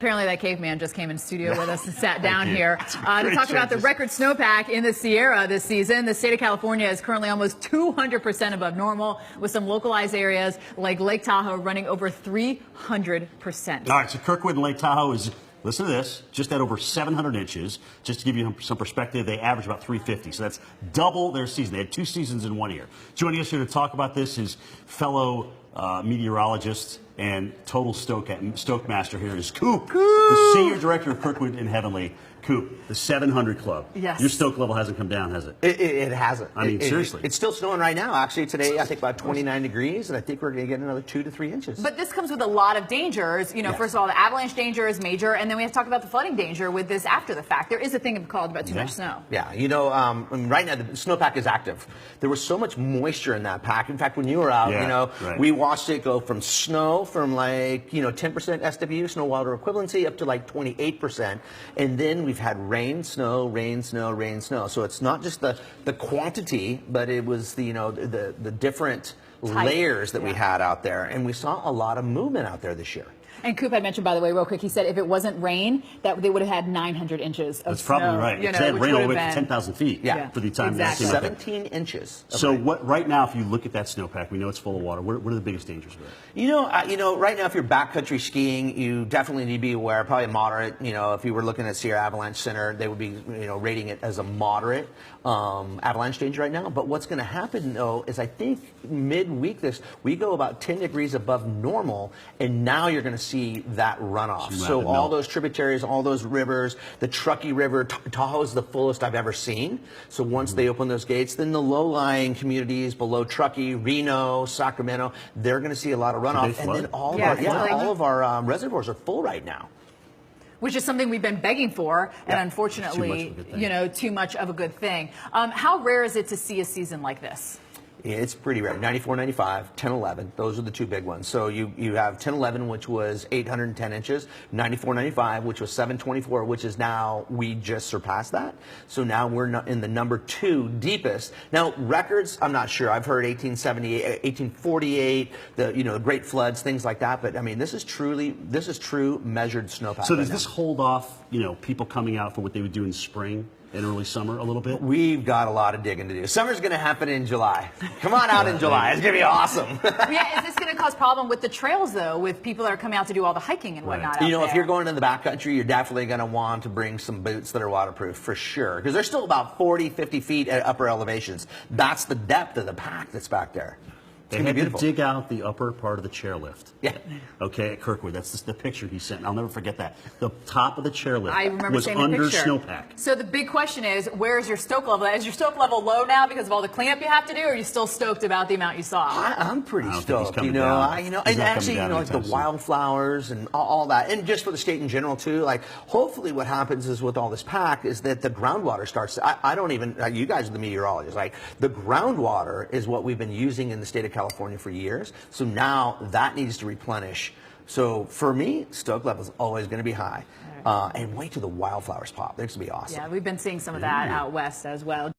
Apparently that caveman just came in studio with us and sat down here to talk about the record snowpack in the Sierra this season. The state of California is currently almost 200% above normal, with some localized areas like Lake Tahoe running over 300%. All right, so Kirkwood and Lake Tahoe is, listen to this, just at over 700 inches. Just to give you some perspective, they average about 350, so that's double their season. They had 2 seasons in 1 year. Joining us here to talk about this is fellow meteorologist and total stoke master here is Coop, the senior director of Kirkwood and Heavenly. Coop, the 700 Club. Yes. Your stoke level hasn't come down, has it? It hasn't. I mean, seriously. It's still snowing right now. Actually, today, I think about 29 degrees, and I think we're going to get another 2 to 3 inches. But this comes with a lot of dangers. You know, First of all, the avalanche danger is major, and then we have to talk about the flooding danger with this after the fact. There is a thing called about too much snow. Yeah, you know, right now the snowpack is active. There was so much moisture in that pack. In fact, when you were out, we watched it go from snow from like, 10% SW, snow water equivalency, up to like 28%. And then we've had rain, snow, rain, snow, rain, snow. So it's not just the quantity, but it was the, the different layers that we had out there. And we saw a lot of movement out there this year. And Coop had mentioned, by the way, real quick, he said if it wasn't rain, that they would have had 900 inches of snow. That's probably right. They had rain all the way to 10,000 feet for the time that came out there. 17 inches. So right now, if you look at that snowpack, we know it's full of water. What are the biggest dangers with it? You know, right now, if you're backcountry skiing, you definitely need to be aware. Probably moderate. You know, if you were looking at Sierra Avalanche Center, they would be, rating it as a moderate avalanche danger right now. But what's going to happen, though, is I think midweek we go about 10 degrees above normal, and now you're going to see that runoff. So all those tributaries, all those rivers, the Truckee River, Tahoe is the fullest I've ever seen. So once they open those gates, then the low-lying communities below Truckee, Reno, Sacramento, they're going to see a lot of runoff. And then all of our reservoirs are full right now. Which is something we've been begging for, and unfortunately, too much of a good thing. How rare is it to see a season like this? It's pretty rare. 94, 95, 10, 11. Those are the two big ones. So you have 10, 11, which was 810 inches, 94, 95, which was 724, which is now, we just surpassed that. So now we're not in the number 2 deepest. Now, records, I'm not sure. I've heard 1878, 1848, the great floods, things like that. But I mean, this is true measured snowpack. So does this hold off, people coming out for what they would do in spring and early summer a little bit? We've got a lot of digging to do. Summer's going to happen in July. Come on out in July. It's going to be awesome. Is this going to cause problem with the trails, though, with people that are coming out to do all the hiking and whatnot out there? If you're going in the backcountry, you're definitely going to want to bring some boots that are waterproof for sure, because they're still about 40, 50 feet at upper elevations. That's the depth of the pack that's back there. They had to dig out the upper part of the chairlift. Yeah. Okay, at Kirkwood. That's the picture he sent. I'll never forget that. The top of the chairlift was under snowpack. So the big question is, where is your stoke level? Is your stoke level low now because of all the cleanup you have to do, or are you still stoked about the amount you saw? I'm pretty stoked. And actually, like the wildflowers and all that, and just for the state in general too. Like, hopefully, what happens is with all this pack is that the groundwater starts. I don't even. You guys are the meteorologists. Like, the groundwater is what we've been using in the state of California for years. So now that needs to replenish. So for me, stoke level is always going to be high. And wait till the wildflowers pop. They're going to be awesome. Yeah, we've been seeing some of that out west as well.